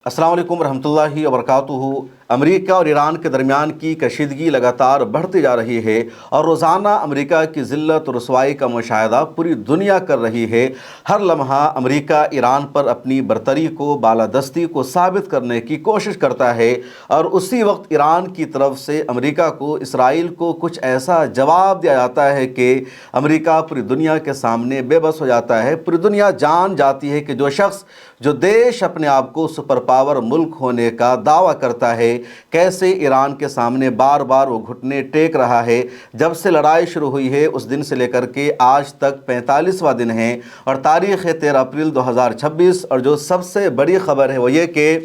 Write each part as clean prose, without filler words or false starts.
السلام علیکم ورحمۃ اللہ وبرکاتہ۔ امریکہ اور ایران کے درمیان کی کشیدگی لگاتار بڑھتی جا رہی ہے اور روزانہ امریکہ کی ذلت و رسوائی کا مشاہدہ پوری دنیا کر رہی ہے۔ ہر لمحہ امریکہ ایران پر اپنی برتری کو، بالادستی کو ثابت کرنے کی کوشش کرتا ہے، اور اسی وقت ایران کی طرف سے امریکہ کو، اسرائیل کو کچھ ایسا جواب دیا جاتا ہے کہ امریکہ پوری دنیا کے سامنے بے بس ہو جاتا ہے۔ پوری دنیا جان جاتی ہے کہ جو دیش اپنے آپ کو سپر پاور ملک ہونے کا دعویٰ کرتا ہے، کیسے ایران کے سامنے بار بار وہ گھٹنے ٹیک رہا ہے۔ جب سے لڑائی شروع ہوئی ہے اس دن سے لے کر کے آج تک 45واں دن ہے اور تاریخ ہے 13 اپریل 2026، اور جو سب سے بڑی خبر ہے وہ یہ کہ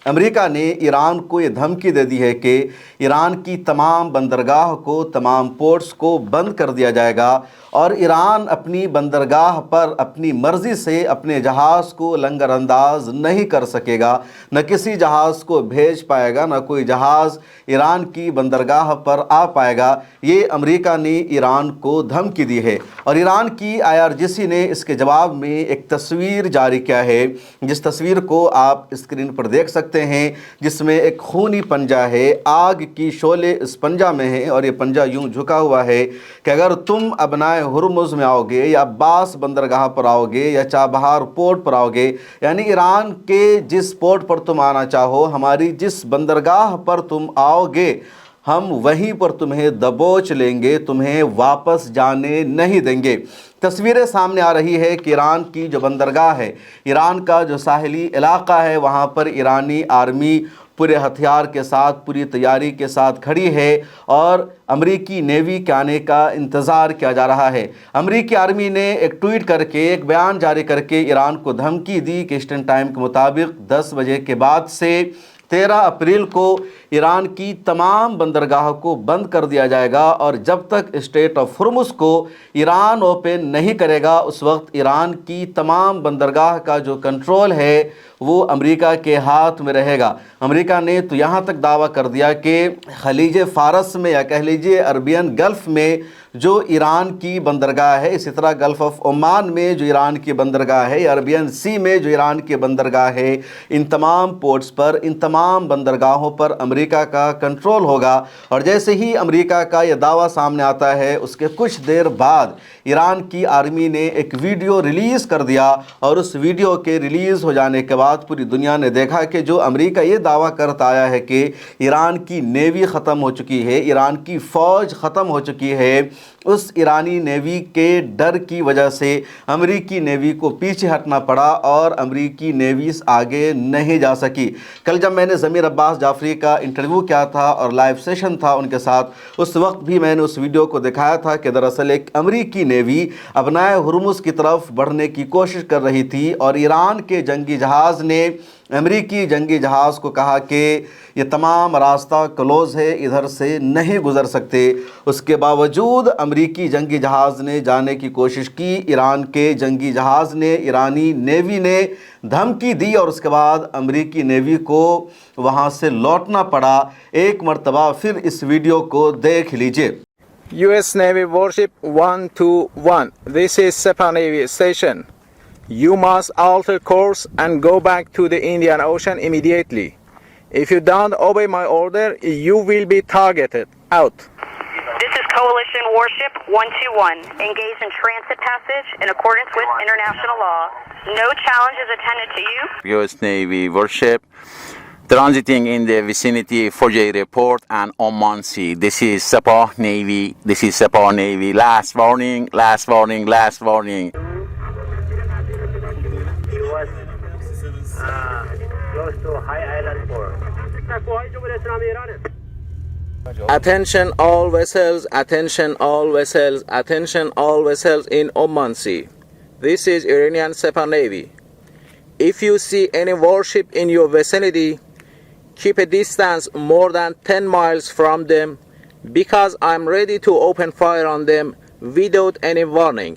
امریکہ نے ایران کو یہ دھمکی دے دی ہے کہ ایران کی تمام بندرگاہ کو، تمام پورٹس کو بند کر دیا جائے گا، اور ایران اپنی بندرگاہ پر اپنی مرضی سے اپنے جہاز کو لنگر انداز نہیں کر سکے گا، نہ کسی جہاز کو بھیج پائے گا، نہ کوئی جہاز ایران کی بندرگاہ پر آ پائے گا۔ یہ امریکہ نے ایران کو دھمکی دی ہے، اور ایران کی IRGC نے اس کے جواب میں ایک تصویر جاری کیا ہے، جس تصویر کو آپ اسکرین پر دیکھ سکتے ہیں، جس میں ایک خونی پنجہ ہے، آگ کی شعلے اس پنجہ میں ہیں، اور یہ پنجہ یوں جھکا ہوا ہے کہ اگر تم ابنائے ہرمز میں آؤ گے، یا عباس بندرگاہ پر آؤ گے، یا چابہار پورٹ پر آؤ گے، یعنی ایران کے جس پورٹ پر تم آنا چاہو، ہماری جس بندرگاہ پر تم آؤ گے، ہم وہیں پر تمہیں دبوچ لیں گے، تمہیں واپس جانے نہیں دیں گے۔ تصویریں سامنے آ رہی ہے کہ ایران کی جو بندرگاہ ہے، ایران کا جو ساحلی علاقہ ہے، وہاں پر ایرانی آرمی پورے ہتھیار کے ساتھ، پوری تیاری کے ساتھ کھڑی ہے، اور امریکی نیوی کے آنے کا انتظار کیا جا رہا ہے۔ امریکی آرمی نے ایک ٹویٹ کر کے، ایک بیان جاری کر کے ایران کو دھمکی دی کہ ایسٹرن ٹائم کے مطابق 10 بجے کے بعد سے 13 اپریل کو ایران کی تمام بندرگاہوں کو بند کر دیا جائے گا، اور جب تک اسٹریٹ آف ہرمز کو ایران اوپن نہیں کرے گا اس وقت ایران کی تمام بندرگاہ کا جو کنٹرول ہے وہ امریکہ کے ہاتھ میں رہے گا۔ امریکہ نے تو یہاں تک دعویٰ کر دیا کہ خلیج فارس میں، یا کہہ لیجیے عربین گلف میں جو ایران کی بندرگاہ ہے، اسی طرح گلف آف عمان میں جو ایران کی بندرگاہ ہے، یا عربین سی میں جو ایران کی بندرگاہ ہے، ان تمام پورٹس پر، ان تمام بندرگاہوں پر امریکہ کا کنٹرول ہوگا۔ اور جیسے ہی امریکہ کا یہ دعویٰ سامنے آتا ہے، اس کے کچھ دیر بعد ایران کی آرمی نے ایک ویڈیو ریلیز کر دیا، اور اس ویڈیو کے ریلیز ہو جانے کے بعد پوری دنیا نے دیکھا کہ جو امریکہ یہ دعویٰ کرتا آیا ہے کہ ایران کی نیوی ختم ہو چکی ہے، ایران کی فوج ختم ہو چکی ہے، اس ایرانی نیوی کے ڈر کی وجہ سے امریکی نیوی کو پیچھے ہٹنا پڑا، اور امریکی نیوی آگے نہیں جا سکی۔ کل جب میں نے ضمیر عباس جعفری کا انٹرویو کیا تھا اور لائیو سیشن تھا ان کے ساتھ، اس وقت بھی میں نے اس ویڈیو کو دکھایا تھا کہ دراصل ایک امریکی نیوی ابنائے ہرمز کی طرف بڑھنے کی کوشش کر رہی تھی، اور ایران کے جنگی جہاز نے امریکی جنگی جہاز کو کہا کہ یہ تمام راستہ کلوز ہے، ادھر سے نہیں گزر سکتے۔ اس کے باوجود امریکی جنگی جہاز نے جانے کی کوشش کی، ایران کے جنگی جہاز نے، ایرانی نیوی نے دھمکی دی، اور اس کے بعد امریکی نیوی کو وہاں سے لوٹنا پڑا۔ ایک مرتبہ پھر اس ویڈیو کو دیکھ لیجئے۔ US Navy Warship 121. This is Sepah Navy Station. You must alter course and go back to the Indian Ocean immediately. If you don't obey my order, you will be targeted. Out. This is Coalition Warship 121. Engaged in transit passage in accordance with international law. No challenge is attended to you. US Navy Warship transiting in the vicinity Fujairah Port and Oman Sea. This is Sepah Navy. This is Sepah Navy. Last warning, last warning, last warning. Close to High Island Port. Attention all vessels, attention all vessels, attention all vessels in Oman Sea. This is Iranian Sepah Navy. If you see any warship in your vicinity, keep a distance more than 10 miles from them, because I'm ready to open fire on them without any warning.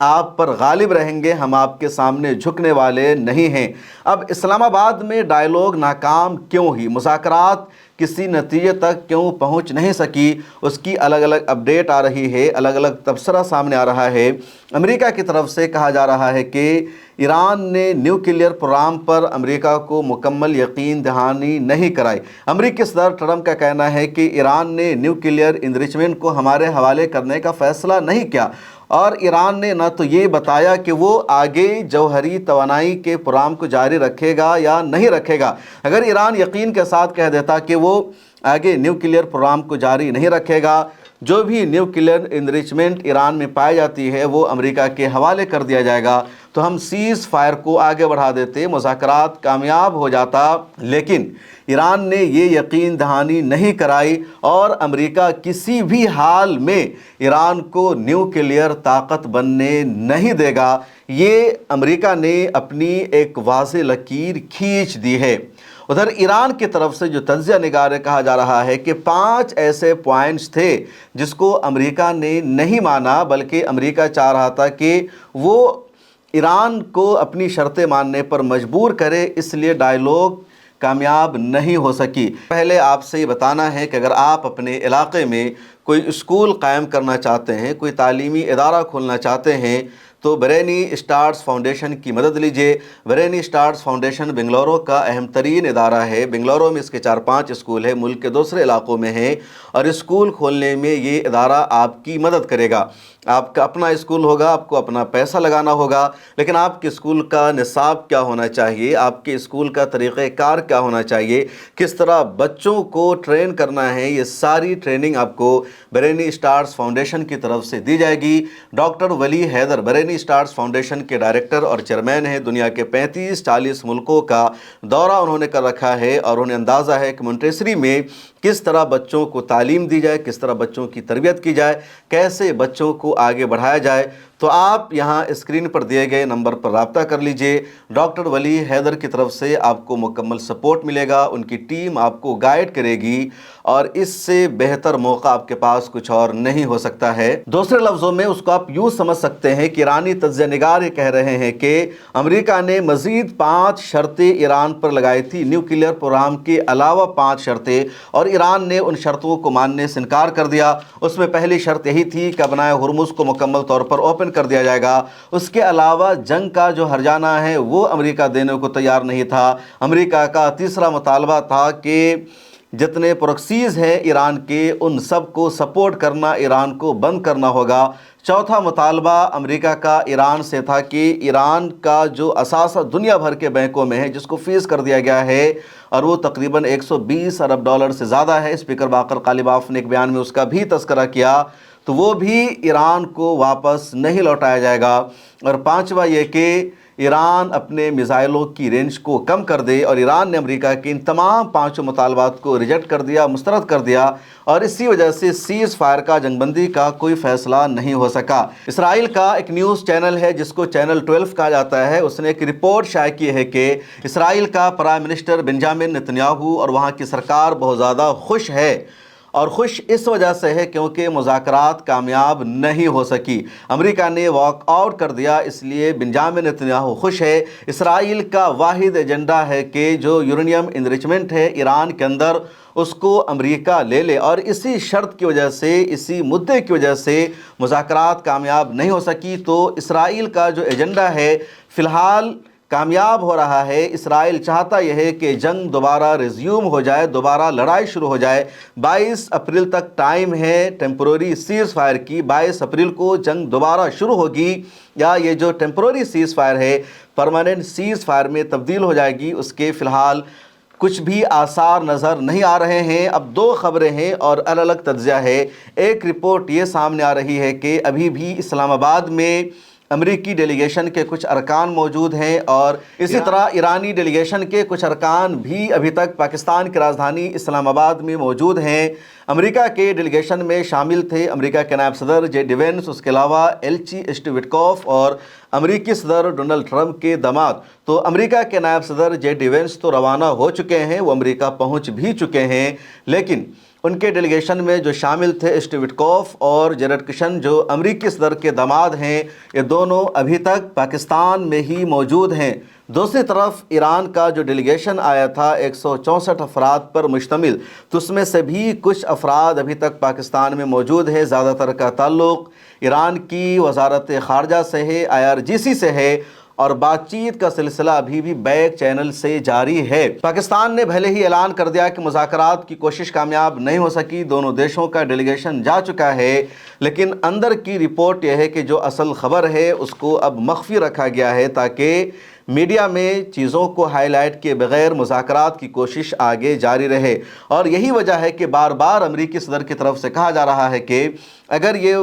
آپ پر غالب رہیں گے، ہم آپ کے سامنے جھکنے والے نہیں ہیں۔ اب اسلام آباد میں ڈائیلاگ ناکام کیوں ہوئی، مذاکرات کسی نتیجے تک کیوں پہنچ نہیں سکی، اس کی الگ الگ اپڈیٹ آ رہی ہے، الگ الگ تبصرہ سامنے آ رہا ہے۔ امریکہ کی طرف سے کہا جا رہا ہے کہ ایران نے نیوکلیئر پروگرام پر امریکہ کو مکمل یقین دہانی نہیں کرائی۔ امریکی صدر ٹرمپ کا کہنا ہے کہ ایران نے نیوکلیئر انریچمنٹ کو ہمارے حوالے کرنے کا فیصلہ نہیں کیا، اور ایران نے نہ تو یہ بتایا کہ وہ آگے جوہری توانائی کے پروگرام کو جاری رکھے گا یا نہیں رکھے گا۔ اگر ایران یقین کے ساتھ کہہ دیتا کہ وہ آگے نیوکلیئر پروگرام کو جاری نہیں رکھے گا، جو بھی نیوکلیئر انریچمنٹ ایران میں پائی جاتی ہے وہ امریکہ کے حوالے کر دیا جائے گا، تو ہم سیز فائر کو آگے بڑھا دیتے، مذاکرات کامیاب ہو جاتا۔ لیکن ایران نے یہ یقین دہانی نہیں کرائی، اور امریکہ کسی بھی حال میں ایران کو نیوکلیئر طاقت بننے نہیں دے گا۔ یہ امریکہ نے اپنی ایک واضح لکیر کھینچ دی ہے۔ ادھر ایران کی طرف سے جو تجزیہ نگار ہے، کہا جا رہا ہے کہ 5 ایسے پوائنٹس تھے جس کو امریکہ نے نہیں مانا، بلکہ امریکہ چاہ رہا تھا کہ وہ ایران کو اپنی شرطیں ماننے پر مجبور کرے، اس لیے ڈائیلاگ کامیاب نہیں ہو سکی۔ پہلے آپ سے یہ بتانا ہے کہ اگر آپ اپنے علاقے میں کوئی اسکول قائم کرنا چاہتے ہیں، کوئی تعلیمی ادارہ کھولنا چاہتے ہیں، تو برینی اسٹارز فاؤنڈیشن کی مدد لیجئے۔ برینی اسٹارز فاؤنڈیشن بنگلورو کا اہم ترین ادارہ ہے۔ بنگلورو میں اس کے 4-5 اسکول ہیں، ملک کے دوسرے علاقوں میں ہیں، اور اسکول کھولنے میں یہ ادارہ آپ کی مدد کرے گا۔ آپ کا اپنا اسکول ہوگا، آپ کو اپنا پیسہ لگانا ہوگا، لیکن آپ کے اسکول کا نصاب کیا ہونا چاہیے، آپ کے اسکول کا طریقہ کار کیا ہونا چاہیے، کس طرح بچوں کو ٹرین کرنا ہے، یہ ساری ٹریننگ آپ کو برینی اسٹارز فاؤنڈیشن کی طرف سے دی جائے گی۔ ڈاکٹر ولی حیدر برینی اسٹارز فاؤنڈیشن کے ڈائریکٹر اور چیئرمین ہیں۔ دنیا کے 35-40 ملکوں کا دورہ انہوں نے کر رکھا ہے، اور انہیں اندازہ ہے کہ مونٹیسری میں کس طرح بچوں کو تعلیم دی جائے، کس طرح بچوں کی تربیت کی جائے، کیسے بچوں کو آگے بڑھایا جائے۔ تو آپ یہاں اسکرین پر دیے گئے نمبر پر رابطہ کر لیجئے۔ ڈاکٹر ولی حیدر کی طرف سے آپ کو مکمل سپورٹ ملے گا، ان کی ٹیم آپ کو گائیڈ کرے گی، اور اس سے بہتر موقع آپ کے پاس کچھ اور نہیں ہو سکتا ہے۔ دوسرے لفظوں میں اس کو آپ یوں سمجھ سکتے ہیں کہ ایرانی تجزیہ نگار یہ کہہ رہے ہیں کہ امریکہ نے مزید 5 شرطیں ایران پر لگائی تھی، نیوکلیئر پروگرام کے علاوہ 5 شرطیں، اور ایران نے ان شرطوں کو ماننے سے انکار کر دیا۔ اس میں پہلی شرط یہی تھی کہ ابنائے ہرمز کو مکمل طور پر اوپن کر دیا جائے گا۔ اس کے علاوہ جنگ کا جو ہرجانہ ہے وہ امریکہ دینے کو تیار نہیں تھا۔ امریکہ کا تیسرا مطالبہ تھا کہ جتنے پروکسیز ہیں ایران کے، ان سب کو سپورٹ کرنا، ایران کو بند کرنا ہوگا۔ چوتھا مطالبہ امریکہ کا ایران سے تھا کہ ایران کا جو اثاثہ دنیا بھر کے بینکوں میں ہے، جس کو فریز کر دیا گیا ہے، اور وہ تقریباً $120 ارب سے زیادہ ہے، اسپیکر باقر غالباف نے ایک بیان میں اس کا بھی تذکرہ کیا، تو وہ بھی ایران کو واپس نہیں لوٹایا جائے گا۔ اور پانچواں یہ کہ ایران اپنے میزائلوں کی رینج کو کم کر دے، اور ایران نے امریکہ کے ان تمام 5 مطالبات کو ریجیکٹ کر دیا، مسترد کر دیا، اور اسی وجہ سے سیز فائر کا، جنگ بندی کا کوئی فیصلہ نہیں ہو سکا۔ اسرائیل کا ایک نیوز چینل ہے جس کو چینل 12 کہا جاتا ہے، اس نے ایک رپورٹ شائع کی ہے کہ اسرائیل کا پرائم منسٹر بنجامن نتنیاہو اور وہاں کی سرکار بہت زیادہ خوش ہے، اور خوش اس وجہ سے ہے کیونکہ مذاکرات کامیاب نہیں ہو سکی۔ امریکہ نے واک آؤٹ کر دیا، اس لیے بنجامن نتنیاہو خوش ہے۔ اسرائیل کا واحد ایجنڈا ہے کہ جو یورینیم انریچمنٹ ہے ایران کے اندر، اس کو امریکہ لے لے، اور اسی شرط کی وجہ سے، اسی مدعے کی وجہ سے مذاکرات کامیاب نہیں ہو سکی۔ تو اسرائیل کا جو ایجنڈا ہے فی الحال کامیاب ہو رہا ہے۔ اسرائیل چاہتا یہ ہے کہ جنگ دوبارہ ریزیوم ہو جائے، دوبارہ لڑائی شروع ہو جائے۔ 22 اپریل تک ٹائم ہے ٹیمپروری سیز فائر کی۔ 22 اپریل کو جنگ دوبارہ شروع ہوگی، یا یہ جو ٹیمپروری سیز فائر ہے پرماننٹ سیز فائر میں تبدیل ہو جائے گی، اس کے فی الحال کچھ بھی آثار نظر نہیں آ رہے ہیں۔ اب 2 خبریں ہیں اور الگ الگ تجزیہ ہے۔ ایک رپورٹ یہ سامنے آ رہی ہے کہ ابھی بھی اسلام آباد میں امریکی ڈیلیگیشن کے کچھ ارکان موجود ہیں، اور اسی طرح ایرانی ڈیلیگیشن کے کچھ ارکان بھی ابھی تک پاکستان کی راجدھانی اسلام آباد میں موجود ہیں۔ امریکہ کے ڈیلیگیشن میں شامل تھے امریکہ کے نائب صدر جے ڈی وینس، اس کے علاوہ ایلچی اسٹیو وٹکوف اور امریکی صدر ڈونلڈ ٹرمپ کے داماد۔ تو امریکہ کے نائب صدر جے ڈی وینس تو روانہ ہو چکے ہیں، وہ امریکہ پہنچ بھی چکے ہیں، لیکن ان کے ڈیلیگیشن میں جو شامل تھے اسٹیو وٹکوف اور جیرڈ کشن جو امریکی صدر کے داماد ہیں، یہ دونوں ابھی تک پاکستان میں ہی موجود ہیں۔ دوسری طرف ایران کا جو ڈیلیگیشن آیا تھا 164 افراد پر مشتمل، تو اس میں سے بھی کچھ افراد ابھی تک پاکستان میں موجود ہے۔ زیادہ تر کا تعلق ایران کی وزارت خارجہ سے ہے، IRGC سے ہے، اور بات چیت کا سلسلہ ابھی بھی بیک چینل سے جاری ہے۔ پاکستان نے بھلے ہی اعلان کر دیا کہ مذاکرات کی کوشش کامیاب نہیں ہو سکی، دونوں دیشوں کا ڈیلیگیشن جا چکا ہے، لیکن اندر کی رپورٹ یہ ہے کہ جو اصل خبر ہے اس کو اب مخفی رکھا گیا ہے تاکہ میڈیا میں چیزوں کو ہائی لائٹ کیے بغیر مذاکرات کی کوشش آگے جاری رہے۔ اور یہی وجہ ہے کہ بار بار امریکی صدر کی طرف سے کہا جا رہا ہے کہ اگر یہ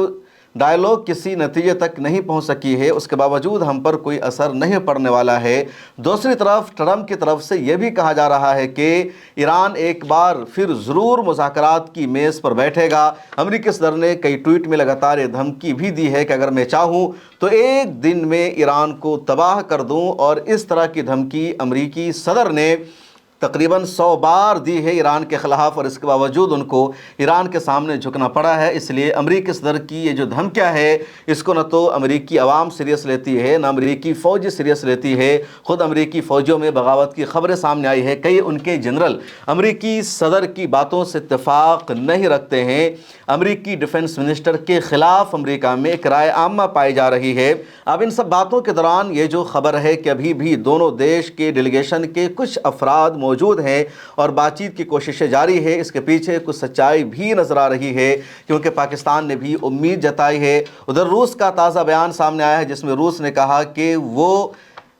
ڈائیلاگ کسی نتیجے تک نہیں پہنچ سکی ہے، اس کے باوجود ہم پر کوئی اثر نہیں پڑنے والا ہے۔ دوسری طرف ٹرمپ کی طرف سے یہ بھی کہا جا رہا ہے کہ ایران ایک بار پھر ضرور مذاکرات کی میز پر بیٹھے گا۔ امریکی صدر نے کئی ٹویٹ میں لگاتار یہ دھمکی بھی دی ہے کہ اگر میں چاہوں تو ایک دن میں ایران کو تباہ کر دوں، اور اس طرح کی دھمکی امریکی صدر نے تقریباً 100 بار دی ہے ایران کے خلاف، اور اس کے باوجود ان کو ایران کے سامنے جھکنا پڑا ہے۔ اس لیے امریکی صدر کی یہ جو دھمکیاں ہے، اس کو نہ تو امریکی عوام سیریس لیتی ہے، نہ امریکی فوج سیریس لیتی ہے۔ خود امریکی فوجوں میں بغاوت کی خبریں سامنے آئی ہے، کئی ان کے جنرل امریکی صدر کی باتوں سے اتفاق نہیں رکھتے ہیں۔ امریکی ڈیفنس منسٹر کے خلاف امریکہ میں ایک رائے عامہ پائی جا رہی ہے۔ اب ان سب باتوں کے دوران یہ جو خبر ہے کہ ابھی بھی دونوں دیش کے ڈیلیگیشن کے کچھ افراد موجود ہیں اور بات چیت کی کوششیں جاری ہے، اس کے پیچھے کچھ سچائی بھی نظر آ رہی ہے، کیونکہ پاکستان نے بھی امید جتائی ہے۔ ادھر روس کا تازہ بیان سامنے آیا ہے جس میں روس نے کہا کہ وہ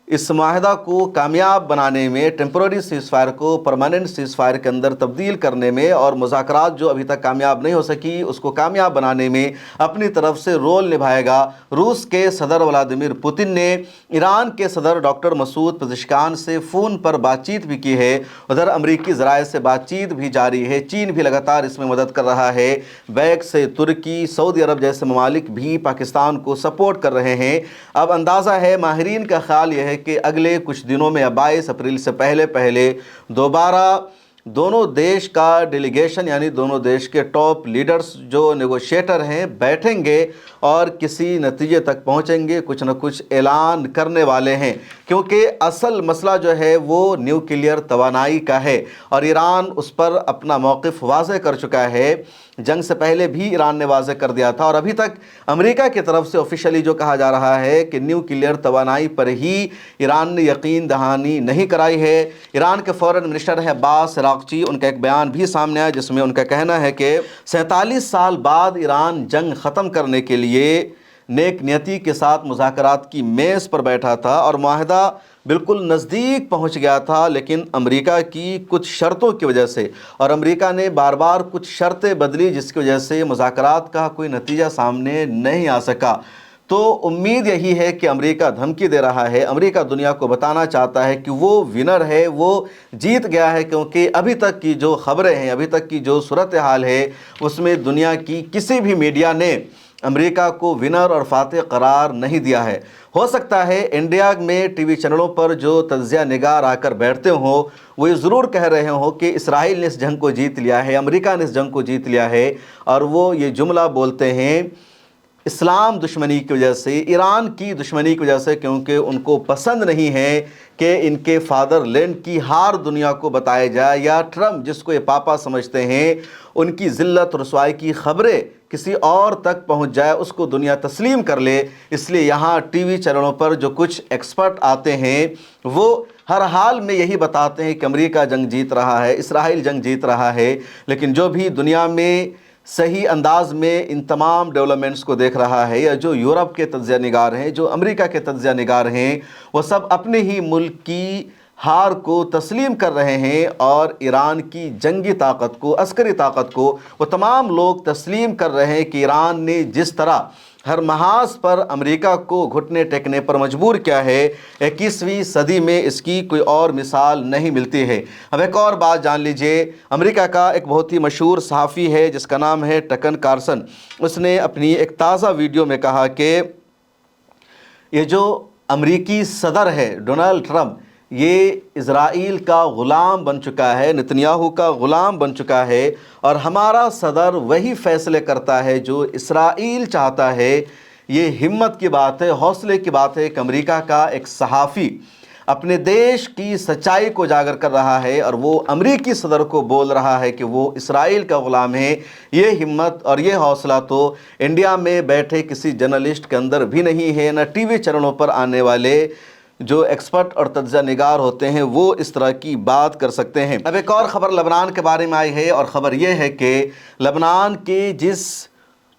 اس معاہدہ کو کامیاب بنانے میں، ٹیمپرری سیز فائر کو پرماننٹ سیز فائر کے اندر تبدیل کرنے میں، اور مذاکرات جو ابھی تک کامیاب نہیں ہو سکی اس کو کامیاب بنانے میں اپنی طرف سے رول نبھائے گا۔ روس کے صدر ولادیمیر پوتن نے ایران کے صدر ڈاکٹر مسعود پزشکیان سے فون پر بات چیت بھی کی ہے۔ ادھر امریکی ذرائع سے بات چیت بھی جاری ہے، چین بھی لگاتار اس میں مدد کر رہا ہے، بیک سے ترکی، سعودی عرب جیسے ممالک بھی پاکستان کو سپورٹ کر رہے ہیں۔ اب اندازہ ہے، ماہرین کا خیال یہ ہے کہ اگلے کچھ دنوں میں 22 اپریل سے پہلے دوبارہ دونوں دیش کا ڈیلیگیشن، یعنی دونوں دیش کے ٹاپ لیڈرز جو نیگوشیٹر ہیں، بیٹھیں گے اور کسی نتیجے تک پہنچیں گے، کچھ نہ کچھ اعلان کرنے والے ہیں، کیونکہ اصل مسئلہ جو ہے وہ نیوکلیئر توانائی کا ہے، اور ایران اس پر اپنا موقف واضح کر چکا ہے۔ جنگ سے پہلے بھی ایران نے واضح کر دیا تھا، اور ابھی تک امریکہ کی طرف سے آفیشلی جو کہا جا رہا ہے کہ نیوکلیئر توانائی پر ہی ایران نے یقین دہانی نہیں کرائی ہے۔ ایران کے فورن منسٹر ہے عباس عراقچی، ان کا ایک بیان بھی سامنے آیا جس میں ان کا کہنا ہے کہ 47 سال بعد ایران جنگ ختم کرنے کے لیے نیک نیتی کے ساتھ مذاکرات کی میز پر بیٹھا تھا اور معاہدہ بالکل نزدیک پہنچ گیا تھا، لیکن امریکہ کی کچھ شرطوں کی وجہ سے، اور امریکہ نے بار بار کچھ شرطیں بدلی جس کی وجہ سے مذاکرات کا کوئی نتیجہ سامنے نہیں آ سکا۔ تو امید یہی ہے کہ امریکہ دھمکی دے رہا ہے، امریکہ دنیا کو بتانا چاہتا ہے کہ وہ ونر ہے، وہ جیت گیا ہے، کیونکہ ابھی تک کی جو خبریں ہیں، ابھی تک کی جو صورتحال ہے، اس میں دنیا کی کسی بھی میڈیا نے امریکہ کو ونر اور فاتح قرار نہیں دیا ہے۔ ہو سکتا ہے انڈیا میں ٹی وی چینلوں پر جو تجزیہ نگار آ کر بیٹھتے ہوں وہ یہ ضرور کہہ رہے ہوں کہ اسرائیل نے اس جنگ کو جیت لیا ہے، امریکہ نے اس جنگ کو جیت لیا ہے، اور وہ یہ جملہ بولتے ہیں اسلام دشمنی کی وجہ سے، ایران کی دشمنی کی وجہ سے، کیونکہ ان کو پسند نہیں ہے کہ ان کے فادر لینڈ کی ہار دنیا کو بتایا جائے، یا ٹرمپ جس کو یہ پاپا سمجھتے ہیں ان کی ذلت رسوائی کی خبریں کسی اور تک پہنچ جائے، اس کو دنیا تسلیم کر لے۔ اس لیے یہاں ٹی وی چینلوں پر جو کچھ ایکسپرٹ آتے ہیں وہ ہر حال میں یہی بتاتے ہیں کہ امریکہ جنگ جیت رہا ہے، اسرائیل جنگ جیت رہا ہے، لیکن جو بھی دنیا میں صحیح انداز میں ان تمام ڈیولپمنٹس کو دیکھ رہا ہے، یا جو یورپ کے تجزیہ نگار ہیں، جو امریکہ کے تجزیہ نگار ہیں، وہ سب اپنے ہی ملک کی ہار کو تسلیم کر رہے ہیں، اور ایران کی جنگی طاقت کو، عسکری طاقت کو وہ تمام لوگ تسلیم کر رہے ہیں کہ ایران نے جس طرح ہر محاذ پر امریکہ کو گھٹنے ٹیکنے پر مجبور کیا ہے، 21ویں صدی میں اس کی کوئی اور مثال نہیں ملتی ہے۔ اب ایک اور بات جان لیجئے، امریکہ کا ایک بہت ہی مشہور صحافی ہے جس کا نام ہے ٹکر کارلسن، اس نے اپنی ایک تازہ ویڈیو میں کہا کہ یہ جو امریکی صدر ہے ڈونلڈ ٹرمپ، یہ اسرائیل کا غلام بن چکا ہے، نتنیاہو کا غلام بن چکا ہے، اور ہمارا صدر وہی فیصلے کرتا ہے جو اسرائیل چاہتا ہے۔ یہ ہمت کی بات ہے، حوصلے کی بات ہے کہ امریکہ کا ایک صحافی اپنے دیش کی سچائی کو اجاگر کر رہا ہے اور وہ امریکی صدر کو بول رہا ہے کہ وہ اسرائیل کا غلام ہے۔ یہ ہمت اور یہ حوصلہ تو انڈیا میں بیٹھے کسی جرنلسٹ کے اندر بھی نہیں ہے، نہ ٹی وی چینلوں پر آنے والے جو ایکسپرٹ اور تجزیہ نگار ہوتے ہیں وہ اس طرح کی بات کر سکتے ہیں۔ اب ایک اور خبر لبنان کے بارے میں آئی ہے، اور خبر یہ ہے کہ لبنان کے جس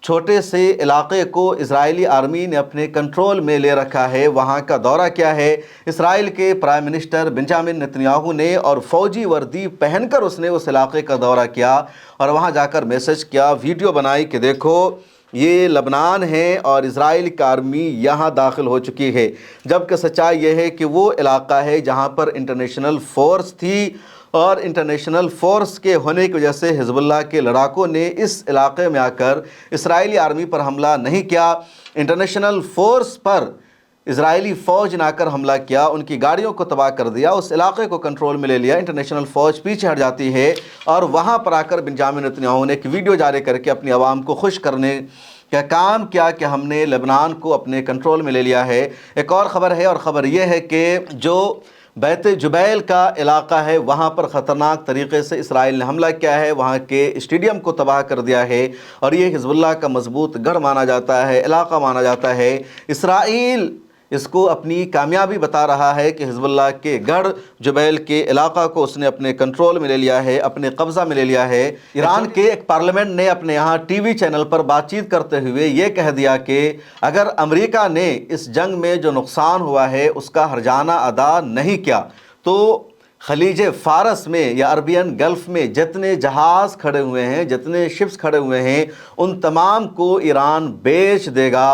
چھوٹے سے علاقے کو اسرائیلی آرمی نے اپنے کنٹرول میں لے رکھا ہے، وہاں کا دورہ کیا ہے اسرائیل کے پرائم منسٹر بنجامن نتنیاہو نے، اور فوجی وردی پہن کر اس نے اس علاقے کا دورہ کیا اور وہاں جا کر میسج کیا، ویڈیو بنائی کہ دیکھو یہ لبنان ہے اور اسرائیل کی آرمی یہاں داخل ہو چکی ہے، جبکہ سچائی یہ ہے کہ وہ علاقہ ہے جہاں پر انٹرنیشنل فورس تھی، اور انٹرنیشنل فورس کے ہونے کی وجہ سے حزب اللہ کے لڑاکوں نے اس علاقے میں آ کر اسرائیلی آرمی پر حملہ نہیں کیا۔ انٹرنیشنل فورس پر اسرائیلی فوج نے آ کر حملہ کیا، ان کی گاڑیوں کو تباہ کر دیا، اس علاقے کو کنٹرول میں لے لیا۔ انٹرنیشنل فوج پیچھے ہٹ جاتی ہے اور وہاں پر آ کر بنجامن نتنیاہو نے ایک ویڈیو جاری کر کے اپنی عوام کو خوش کرنے کا کام کیا کہ ہم نے لبنان کو اپنے کنٹرول میں لے لیا ہے۔ ایک اور خبر ہے، اور خبر یہ ہے کہ جو بیت جبیل کا علاقہ ہے وہاں پر خطرناک طریقے سے اسرائیل نے حملہ کیا ہے، وہاں کے اسٹیڈیم کو تباہ کر دیا ہے، اور یہ حزب اللہ کا مضبوط گڑھ مانا جاتا ہے، علاقہ مانا جاتا ہے۔ اسرائیل اس کو اپنی کامیابی بتا رہا ہے کہ حزب اللہ کے گڑھ جبیل کے علاقہ کو اس نے اپنے کنٹرول میں لے لیا ہے، اپنے قبضہ میں لے لیا ہے۔ ایران کے ایک پارلیمنٹ نے اپنے یہاں ٹی وی چینل پر بات چیت کرتے ہوئے یہ کہہ دیا کہ اگر امریکہ نے اس جنگ میں جو نقصان ہوا ہے اس کا ہرجانہ ادا نہیں کیا تو خلیج فارس میں یا عربین گلف میں جتنے جہاز کھڑے ہوئے ہیں، جتنے شپس کھڑے ہوئے ہیں، ان تمام کو ایران بیچ دے گا،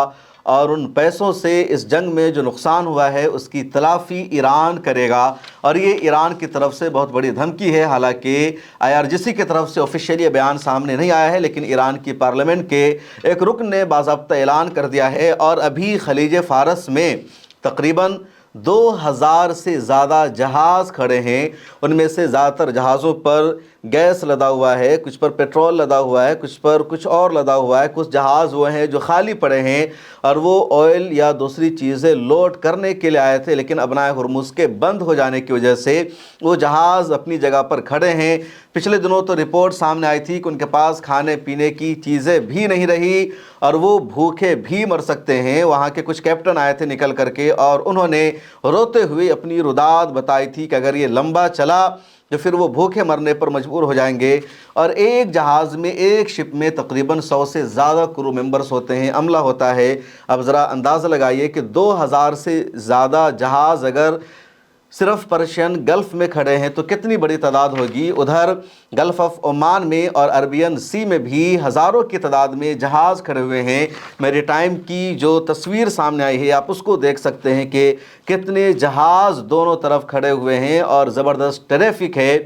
اور ان پیسوں سے اس جنگ میں جو نقصان ہوا ہے اس کی تلافی ایران کرے گا۔ اور یہ ایران کی طرف سے بہت بڑی دھمکی ہے، حالانکہ IRGC کی طرف سے آفیشیلی بیان سامنے نہیں آیا ہے، لیکن ایران کی پارلیمنٹ کے ایک رکن نے باضابطہ اعلان کر دیا ہے، اور ابھی خلیج فارس میں تقریباً 2000 سے زیادہ جہاز کھڑے ہیں، ان میں سے زیادہ تر جہازوں پر گیس لدا ہوا ہے، کچھ پر پیٹرول لدا ہوا ہے، کچھ پر کچھ اور لدا ہوا ہے، کچھ جہاز وہ ہیں جو خالی پڑے ہیں اور وہ آئل یا دوسری چیزیں لوڈ کرنے کے لیے آئے تھے، لیکن ابنائے ہرمز کے بند ہو جانے کی وجہ سے وہ جہاز اپنی جگہ پر کھڑے ہیں۔ پچھلے دنوں تو رپورٹ سامنے آئی تھی کہ ان کے پاس کھانے پینے کی چیزیں بھی نہیں رہی اور وہ بھوکے بھی مر سکتے ہیں۔ وہاں کے کچھ کیپٹن آئے تھے نکل کر کے، اور انہوں نے روتے ہوئے اپنی رداد بتائی تھی کہ اگر یہ لمبا چلا تو پھر وہ بھوکے مرنے پر مجبور ہو جائیں گے۔ اور ایک جہاز میں، ایک شپ میں تقریباً 100 سے زیادہ کرو ممبرز ہوتے ہیں، عملہ ہوتا ہے۔ اب ذرا اندازہ لگائیے کہ 2000 سے زیادہ جہاز اگر صرف پرشین گلف میں کھڑے ہیں تو کتنی بڑی تعداد ہوگی۔ ادھر گلف آف عمان میں اور عربین سی میں بھی ہزاروں کی تعداد میں جہاز کھڑے ہوئے ہیں۔ میری ٹائم کی جو تصویر سامنے آئی ہے آپ اس کو دیکھ سکتے ہیں کہ کتنے جہاز دونوں طرف کھڑے ہوئے ہیں اور زبردست ٹریفک ہے،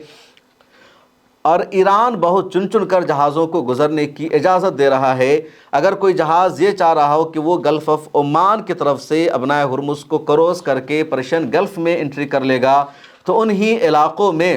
اور ایران بہت چن چن کر جہازوں کو گزرنے کی اجازت دے رہا ہے۔ اگر کوئی جہاز یہ چاہ رہا ہو کہ وہ گلف آف عمان کی طرف سے ابنائے ہرمز کو کروس کر کے پرشین گلف میں انٹری کر لے گا تو انہی علاقوں میں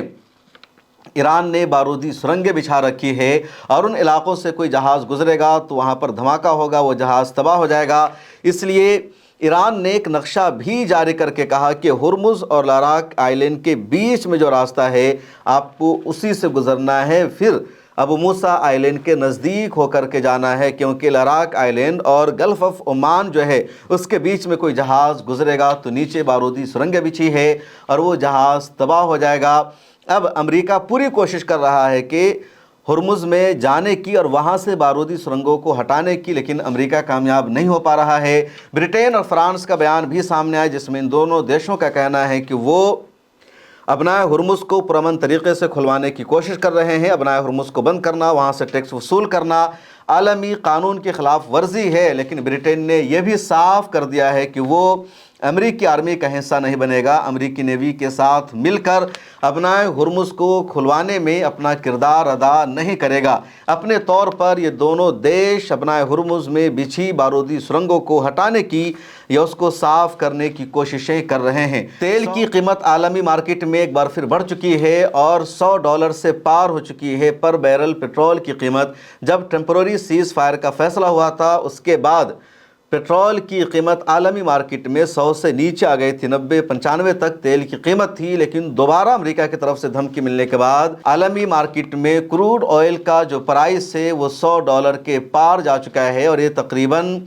ایران نے بارودی سرنگیں بچھا رکھی ہے، اور ان علاقوں سے کوئی جہاز گزرے گا تو وہاں پر دھماکہ ہوگا، وہ جہاز تباہ ہو جائے گا۔ اس لیے ایران نے ایک نقشہ بھی جاری کر کے کہا کہ ہرمز اور لاراک آئلینڈ کے بیچ میں جو راستہ ہے آپ کو اسی سے گزرنا ہے، پھر ابو موسیٰ آئلینڈ کے نزدیک ہو کر کے جانا ہے، کیونکہ لاراک آئلینڈ اور گلف آف عمان جو ہے اس کے بیچ میں کوئی جہاز گزرے گا تو نیچے بارودی سرنگیں بچھی ہے اور وہ جہاز تباہ ہو جائے گا۔ اب امریکہ پوری کوشش کر رہا ہے کہ ہرمز میں جانے کی اور وہاں سے بارودی سرنگوں کو ہٹانے کی، لیکن امریکہ کامیاب نہیں ہو پا رہا ہے۔ برٹین اور فرانس کا بیان بھی سامنے آیا جس میں ان دونوں دیشوں کا کہنا ہے کہ وہ ابنائے ہرمز کو پرامن طریقے سے کھلوانے کی کوشش کر رہے ہیں۔ ابنائے ہرمز کو بند کرنا، وہاں سے ٹیکس وصول کرنا عالمی قانون کی خلاف ورزی ہے، لیکن برٹین نے یہ بھی صاف کر دیا ہے کہ وہ امریکی آرمی کا حصہ نہیں بنے گا، امریکی نیوی کے ساتھ مل کر ابنائے ہرمز کو کھلوانے میں اپنا کردار ادا نہیں کرے گا۔ اپنے طور پر یہ دونوں دیش ابنائے ہرمز میں بچھی بارودی سرنگوں کو ہٹانے کی یا اس کو صاف کرنے کی کوششیں کر رہے ہیں۔ تیل کی قیمت عالمی مارکیٹ میں ایک بار پھر بڑھ چکی ہے اور $100 سے پار ہو چکی ہے پر بیرل پیٹرول کی قیمت۔ جب ٹیمپرری سیز فائر کا فیصلہ ہوا تھا اس کے بعد پیٹرول کی قیمت عالمی مارکیٹ میں 100 سے نیچے آ گئی تھی، 90-95 تک تیل کی قیمت تھی، لیکن دوبارہ امریکہ کی طرف سے دھمکی ملنے کے بعد عالمی مارکیٹ میں کروڈ آئل کا جو پرائس ہے وہ $100 کے پار جا چکا ہے، اور یہ تقریباً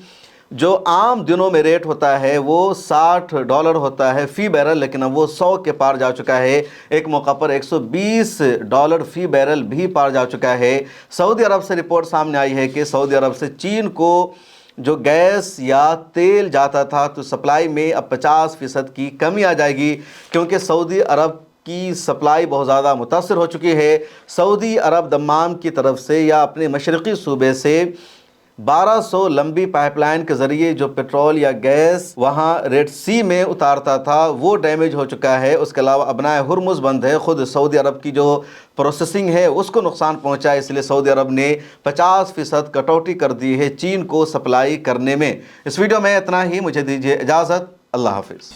جو عام دنوں میں ریٹ ہوتا ہے وہ $60 ہوتا ہے فی بیرل، لیکن اب وہ 100 کے پار جا چکا ہے۔ ایک موقع پر $120 فی بیرل بھی پار جا چکا ہے۔ سعودی عرب سے رپورٹ سامنے آئی ہے کہ سعودی عرب سے چین کو جو گیس یا تیل جاتا تھا تو سپلائی میں اب 50% کی کمی آ جائے گی، کیونکہ سعودی عرب کی سپلائی بہت زیادہ متاثر ہو چکی ہے۔ سعودی عرب دمام کی طرف سے یا اپنے مشرقی صوبے سے 1200 لمبی پائپ لائن کے ذریعے جو پیٹرول یا گیس وہاں ریڈ سی میں اتارتا تھا وہ ڈیمیج ہو چکا ہے۔ اس کے علاوہ ابنائے ہرمز بند ہے، خود سعودی عرب کی جو پروسیسنگ ہے اس کو نقصان پہنچا ہے، اس لیے سعودی عرب نے 50% کٹوتی کر دی ہے چین کو سپلائی کرنے میں۔ اس ویڈیو میں اتنا ہی، مجھے دیجیے اجازت، اللہ حافظ۔